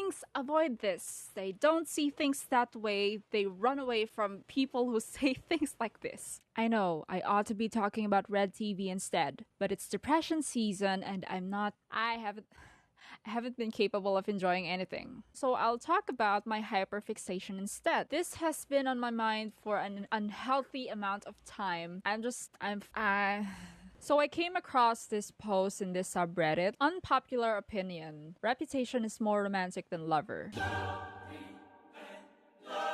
kings avoid this. They don't see things that way. They run away from people who say things like this. I know, I ought to be talking about Red TV instead, but it's depression season and I haven't been capable of enjoying anything. So I'll talk about my hyperfixation instead. This has been on my mind for an unhealthy amount of time. So I came across this post in this subreddit. Unpopular opinion. Reputation is more romantic than lover.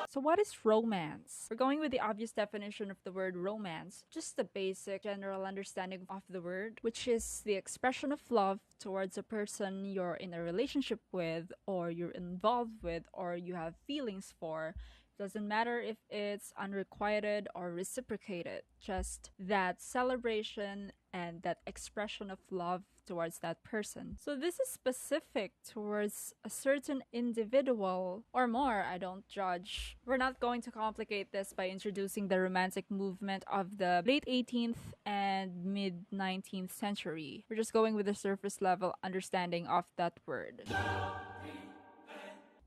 So what is romance? We're going with the obvious definition of the word romance, just the basic general understanding of the word, which is the expression of love towards a person you're in a relationship with, or you're involved with, or you have feelings for. Doesn't matter if it's unrequited or reciprocated, just that celebration and that expression of love towards that person. So this is specific towards a certain individual or more. I don't judge. We're not going to complicate this by introducing the romantic movement of the late 18th and mid 19th century. We're just going with the surface level understanding of that word.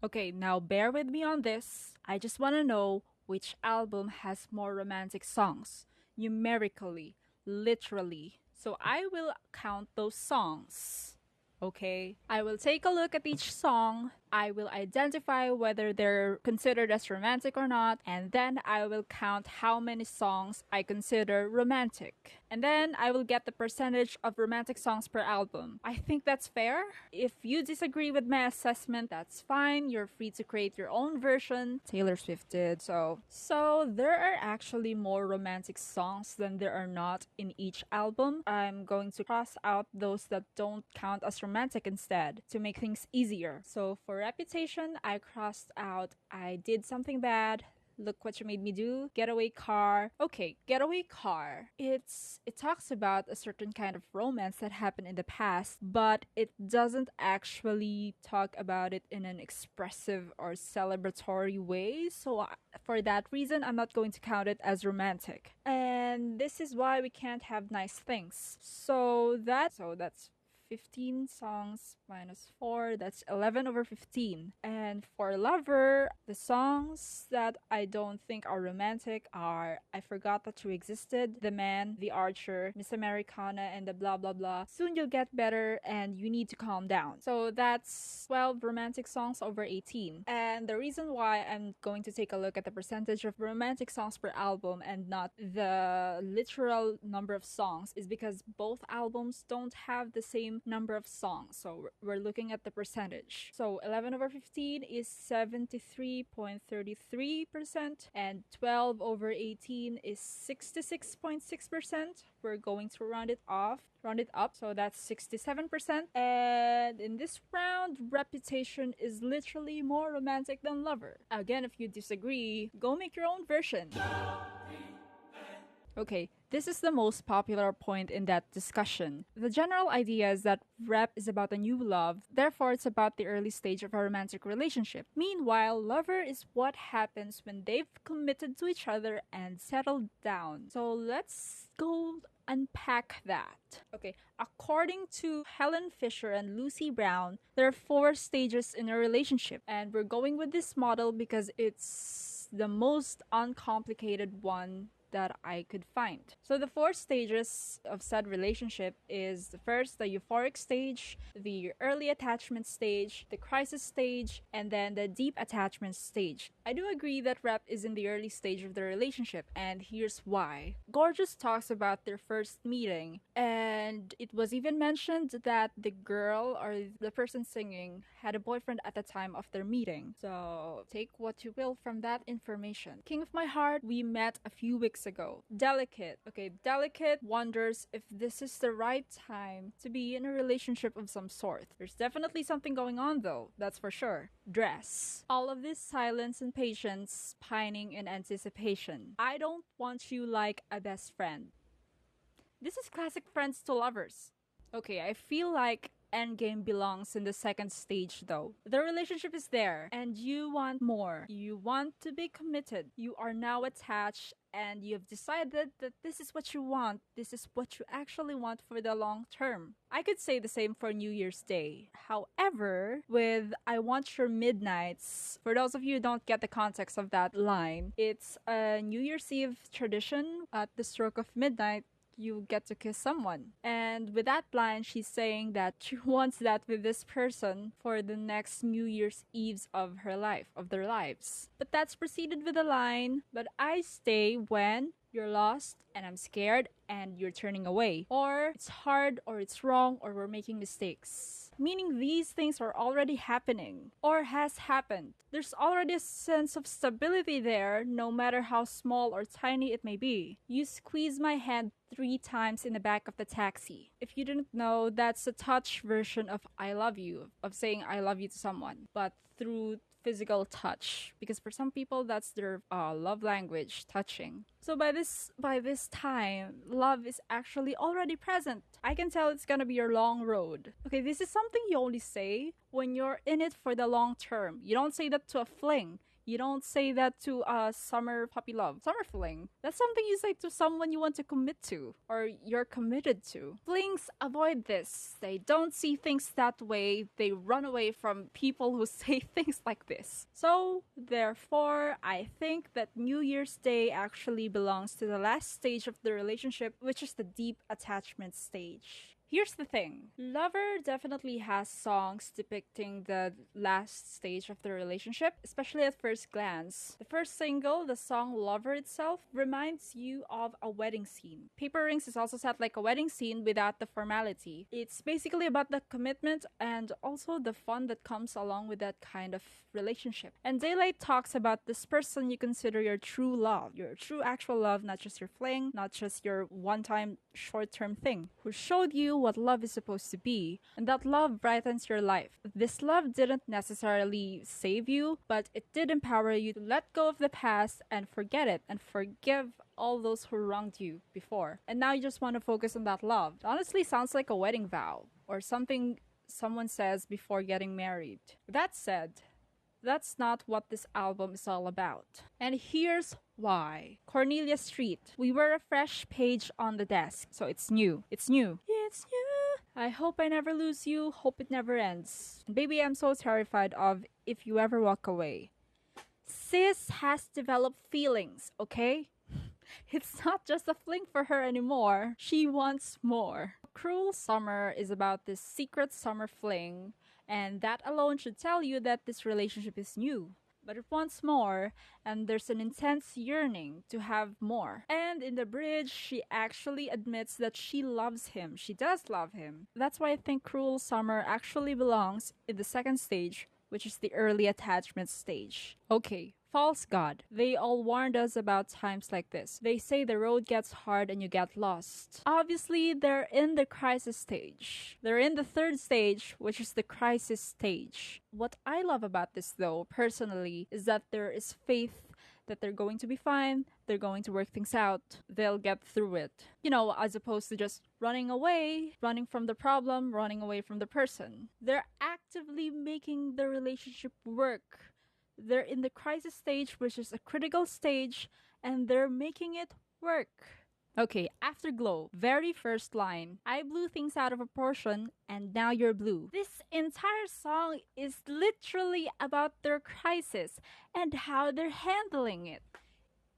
Okay, now bear with me on this. I just want to know which album has more romantic songs, numerically, literally. So I will count those songs. Okay? I will take a look at each song. I will identify whether they're considered as romantic or not, and then I will count how many songs I consider romantic. And then I will get the percentage of romantic songs per album. I think that's fair. If you disagree with my assessment, that's fine. You're free to create your own version. Taylor Swift did. So there are actually more romantic songs than there are not in each album. I'm going to cross out those that don't count as romantic instead to make things easier. So for reputation, I crossed out I Did Something Bad, Look What You Made Me Do, Getaway Car. Okay, Getaway Car. It talks about a certain kind of romance that happened in the past, but it doesn't actually talk about it in an expressive or celebratory way. So for that reason, I'm not going to count it as romantic. And this is why we can't have nice things. So that's 15 songs minus 4, that's 11 over 15. And for Lover, the songs that I don't think are romantic are I Forgot That You Existed, The Man, The Archer, Miss Americana, and the blah blah blah, Soon You'll Get Better, and You Need to Calm Down. So that's 12 romantic songs over 18. And the reason why I'm going to take a look at the percentage of romantic songs per album and not the literal number of songs is because both albums don't have the same number of songs. So we're looking at the percentage. So 11 over 15 is 73.33%, and 12 over 18 is 66.6%. We're going to round it up. So that's 67%. And in this round, Reputation is literally more romantic than Lover. Again, if you disagree, go make your own version. Okay, this is the most popular point in that discussion. The general idea is that Rep is about a new love, therefore it's about the early stage of a romantic relationship. Meanwhile, Lover is what happens when they've committed to each other and settled down. So let's go unpack that. Okay, according to Helen Fisher and Lucy Brown, there are 4 stages in a relationship, and we're going with this model because it's the most uncomplicated one that I could find. So the 4 stages of said relationship is the first, the euphoric stage, the early attachment stage, the crisis stage, and then the deep attachment stage. I do agree that Rep is in the early stage of the relationship, and here's why. Gorgeous talks about their first meeting, and it was even mentioned that the girl or the person singing had a boyfriend at the time of their meeting. So take what you will from that information. King of My Heart, we met a few weeks ago. Delicate. Okay, Delicate wonders if this is the right time to be in a relationship of some sort. There's definitely something going on though, that's for sure. Dress. All of this silence and patience, pining in anticipation. I don't want you like a best friend. This is classic friends to lovers. Okay, I feel like endgame belongs in the second stage though. The relationship is there and you want more. You want to be committed. You are now attached and you've decided that this is what you want. This is what you actually want for the long term. I could say the same for New Year's Day. However, with I Want Your Midnights, for those of you who don't get the context of that line, it's a New Year's Eve tradition. At the stroke of midnight, you get to kiss someone. And with that line, she's saying that she wants that with this person for the next New Year's Eves of her life, of their lives. But that's preceded with a line, but I stay when you're lost and I'm scared and you're turning away. Or it's hard or it's wrong or we're making mistakes. Meaning these things are already happening or has happened. There's already a sense of stability there, no matter how small or tiny it may be. You squeeze my hand 3 times in the back of the taxi. If you didn't know, that's a touch version of I love you, of saying I love you to someone, but through physical touch, because for some people that's their love language, touching. So by this time, love is actually already present. I can tell it's gonna be your long road. Okay, this is something you only say when you're in it for the long term. You don't say that to a fling. You don't say that to a summer puppy love. Summer fling. That's something you say to someone you want to commit to or you're committed to. Flings avoid this. They don't see things that way. They run away from people who say things like this. So, therefore, I think that New Year's Day actually belongs to the last stage of the relationship, which is the deep attachment stage. Here's the thing. Lover definitely has songs depicting the last stage of the relationship, especially at first glance. The first single, the song Lover itself, reminds you of a wedding scene. Paper Rings is also set like a wedding scene without the formality. It's basically about the commitment and also the fun that comes along with that kind of relationship. And Daylight talks about this person you consider your true love, your true actual love, not just your fling, not just your one-time short-term thing, who showed you what love is supposed to be, and that love brightens your life. This love didn't necessarily save you, but it did empower you to let go of the past and forget it and forgive all those who wronged you before. And now you just want to focus on that love. It honestly sounds like a wedding vow or something someone says before getting married. That said, that's not what this album is all about. And here's why. Cornelia Street. We were a fresh page on the desk, so it's new. It's new. It's new. I hope I never lose you. Hope it never ends. And baby, I'm so terrified of if you ever walk away. Sis has developed feelings, okay? It's not just a fling for her anymore. She wants more. Cruel Summer is about this secret summer fling, and that alone should tell you that this relationship is new. But it wants more, and there's an intense yearning to have more. And in the bridge, she actually admits that she loves him. She does love him. That's why I think Cruel Summer actually belongs in the second stage, which is the early attachment stage. Okay, false god. They all warned us about times like this. They say the road gets hard and you get lost. Obviously, they're in the crisis stage. They're in the third stage, which is the crisis stage. What I love about this, though, personally, is that there is faith that they're going to be fine, they're going to work things out, they'll get through it. You know, as opposed to just running away, running from the problem, running away from the person. They're actively making the relationship work. They're in the crisis stage, which is a critical stage, and they're making it work. Okay, Afterglow, very first line. I blew things out of proportion, and now you're blue. This entire song is literally about their crisis and how they're handling it.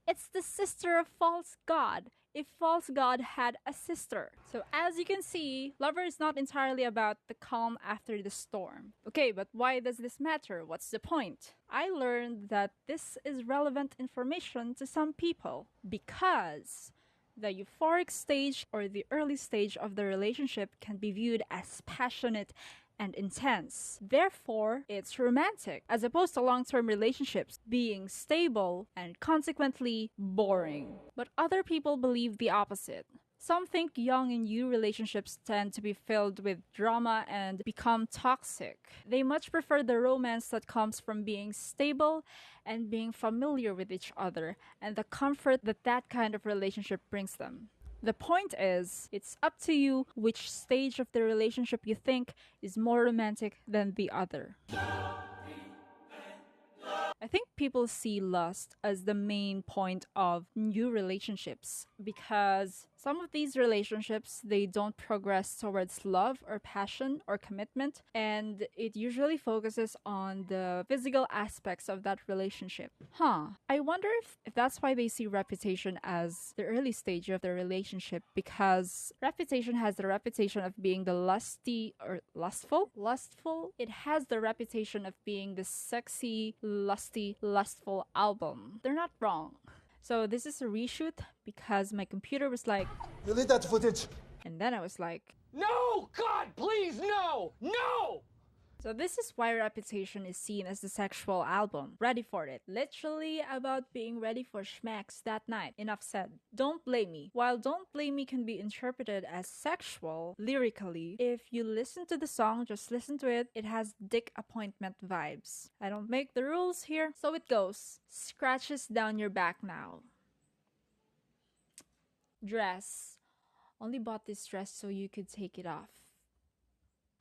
It's the sister of False God, if False God had a sister. So as you can see, Lover is not entirely about the calm after the storm. Okay, but why does this matter? What's the point? I learned that this is relevant information to some people because the euphoric stage or the early stage of the relationship can be viewed as passionate and intense. Therefore, it's romantic, as opposed to long-term relationships being stable and consequently boring. But other people believe the opposite. Some think young and new relationships tend to be filled with drama and become toxic. They much prefer the romance that comes from being stable and being familiar with each other and the comfort that that kind of relationship brings them. The point is, it's up to you which stage of the relationship you think is more romantic than the other. I think people see lust as the main point of new relationships because some of these relationships they don't progress towards love or passion or commitment, and it usually focuses on the physical aspects of that relationship. I wonder if that's why they see reputation as the early stage of the relationship, because reputation has the reputation of being the lusty or lustful. It has the reputation of being the sexy, lusty, lustful album. They're not wrong. So this is a reshoot because my computer was like, delete that footage. And then I was like, No! God, please, no! No! So this is why Reputation is seen as the sexual album. Ready for it. Literally about being ready for schmacks that night. Enough said. Don't Blame Me. While Don't Blame Me can be interpreted as sexual, lyrically, if you listen to the song, just listen to it, it has dick appointment vibes. I don't make the rules here, so it goes. Scratches down your back now. Dress. Only bought this dress so you could take it off.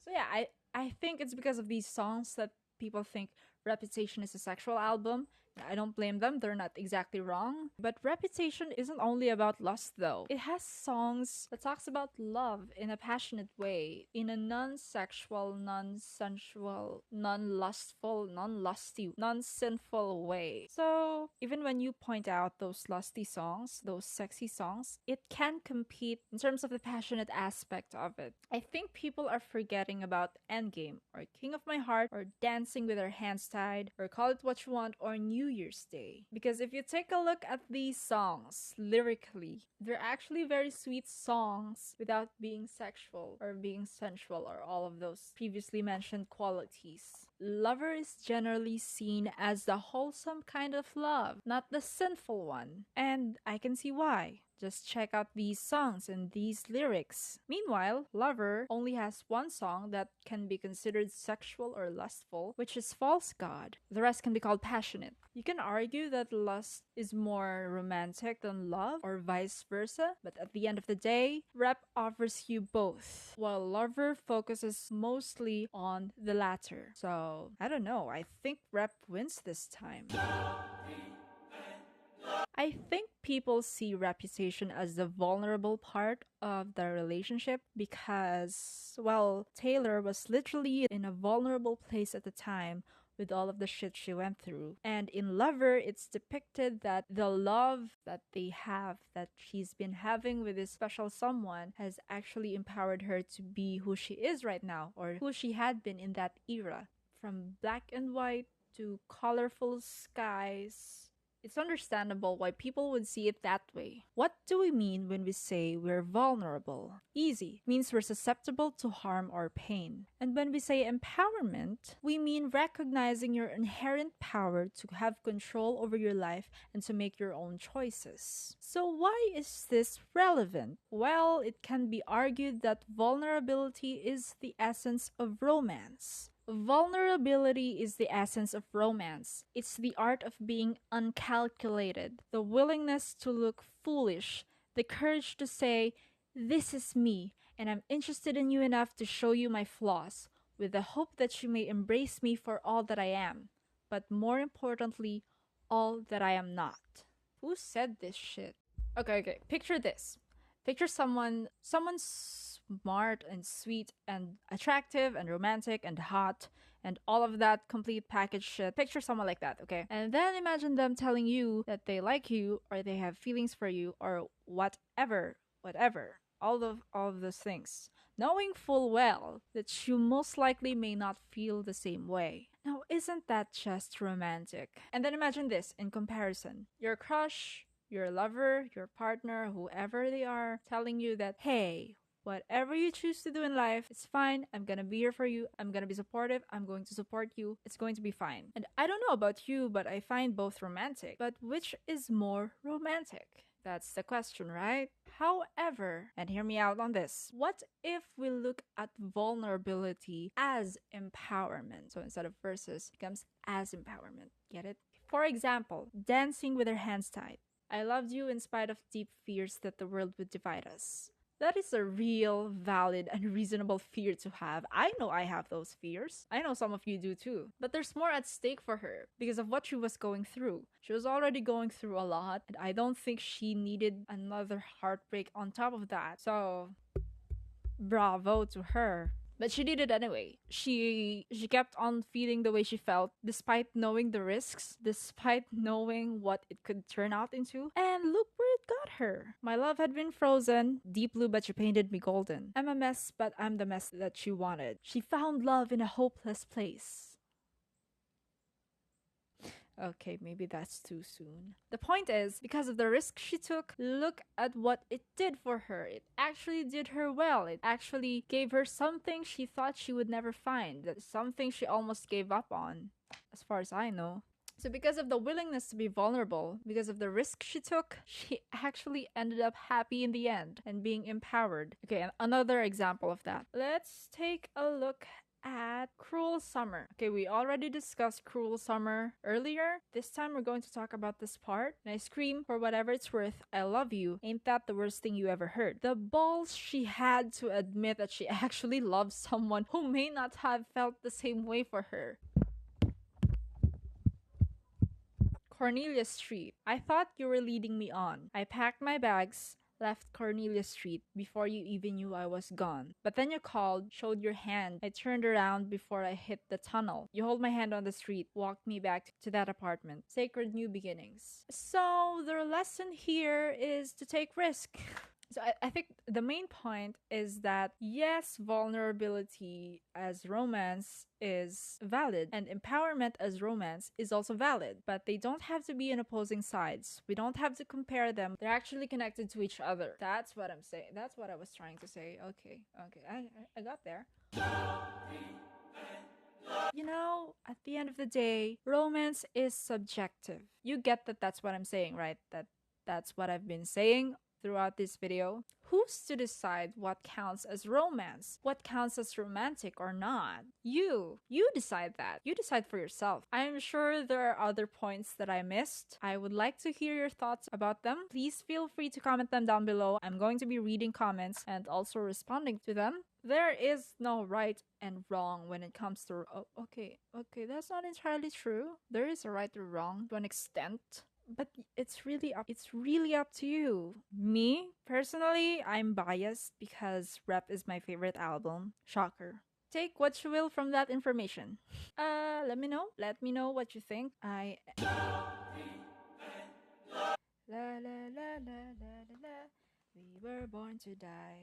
So yeah, I think it's because of these songs that people think Reputation is a sexual album. I don't blame them, they're not exactly wrong. But Reputation isn't only about lust though. It has songs that talks about love in a passionate way, in a non-sexual, non-sensual, non-lustful, non-lusty, non-sinful way. So even when you point out those lusty songs, those sexy songs, it can compete in terms of the passionate aspect of it. I think people are forgetting about Endgame, or King of My Heart, or Dancing with Our Hands Tied, or Call It What You Want, or New Year's Day. Because if you take a look at these songs lyrically, they're actually very sweet songs without being sexual or being sensual or all of those previously mentioned qualities. Lover is generally seen as the wholesome kind of love, not the sinful one. And I can see why. Just check out these songs and these lyrics. Meanwhile, Lover only has one song that can be considered sexual or lustful, which is False God. The rest can be called passionate. You can argue that lust is more romantic than love, or vice versa, but at the end of the day, Rap offers you both, while Lover focuses mostly on the latter. So, I don't know, I think Rap wins this time. I think people see Reputation as the vulnerable part of the relationship because, well, Taylor was literally in a vulnerable place at the time with all of the shit she went through. And in Lover, it's depicted that the love that they have, that she's been having with this special someone, has actually empowered her to be who she is right now, or who she had been in that era. From black and white to colorful skies. It's understandable why people would see it that way. What do we mean when we say we're vulnerable? Easy means we're susceptible to harm or pain. And when we say empowerment, we mean recognizing your inherent power to have control over your life and to make your own choices. So why is this relevant? Well, it can be argued that vulnerability is the essence of romance. Vulnerability is the essence of romance. It's the art of being uncalculated, the willingness to look foolish, the courage to say, "This is me, and I'm interested in you enough to show you my flaws, with the hope that you may embrace me for all that I am, but more importantly, all that I am not." Who said this shit? Okay, picture this. Picture someone smart and sweet and attractive and romantic and hot and all of that complete package shit. Picture someone like that, okay? And then imagine them telling you that they like you or they have feelings for you or whatever. All of those things. Knowing full well that you most likely may not feel the same way. Now, isn't that just romantic? And then imagine this in comparison. Your crush, your lover, your partner, whoever they are, telling you that, hey, whatever you choose to do in life, it's fine. I'm gonna be here for you. I'm gonna be supportive. I'm going to support you. It's going to be fine. And I don't know about you, but I find both romantic. But which is more romantic? That's the question, right? However, and hear me out on this, what if we look at vulnerability as empowerment? So instead of versus, it becomes as empowerment. Get it? For example, Dancing with Her Hands Tied. I loved you in spite of deep fears that the world would divide us. That is a real, valid, and reasonable fear to have. I know I have those fears. I know some of you do too. But there's more at stake for her because of what she was going through. She was already going through a lot, and I don't think she needed another heartbreak on top of that. So, bravo to her. But she did it anyway. She kept on feeling the way she felt despite knowing the risks, despite knowing what it could turn out into. And look where it got her. My love had been frozen, deep blue but you painted me golden. I'm a mess but I'm the mess that she wanted. She found love in a hopeless place. Okay, maybe that's too soon. The point is, because of the risk she took, look at what it did for her. It actually did her well. It actually gave her something she thought she would never find. That's something she almost gave up on, as far as I know. So because of the willingness to be vulnerable, because of the risk she took, she actually ended up happy in the end and being empowered. Okay, another example of that. Let's take a look at Cruel Summer. Okay, we already discussed Cruel Summer earlier. This time we're going to talk about this part. And I scream, for whatever it's worth, I love you. Ain't that the worst thing you ever heard? The balls she had to admit that she actually loves someone who may not have felt the same way for her. Cornelia Street. I thought you were leading me on. I packed my bags, left Cornelia Street before you even knew I was gone. But then you called, showed your hand. I turned around before I hit the tunnel. You hold my hand on the street, walked me back to that apartment. Sacred new beginnings. So the lesson here is to take risk. So I think the main point is that yes, vulnerability as romance is valid and empowerment as romance is also valid, but they don't have to be in opposing sides. We don't have to compare them. They're actually connected to each other. That's what I'm saying. That's what I was trying to say. Okay. I got there. You know, at the end of the day, romance is subjective. You get that that's what I'm saying, right? That's what I've been saying throughout this video. Who's to decide what counts as romance? What counts as romantic or not? You decide that. You decide for yourself. I'm sure there are other points that I missed. I would like to hear your thoughts about them. Please feel free to comment them down below. I'm going to be reading comments and also responding to them. There is no right and wrong when it comes to... Oh, okay, that's not entirely true. There is a right or wrong to an extent. But it's really up to you. Me, personally, I'm biased because Rep is my favorite album. Shocker. Take what you will from that information. Let me know. Let me know what you think. La la la la la la la. We were born to die.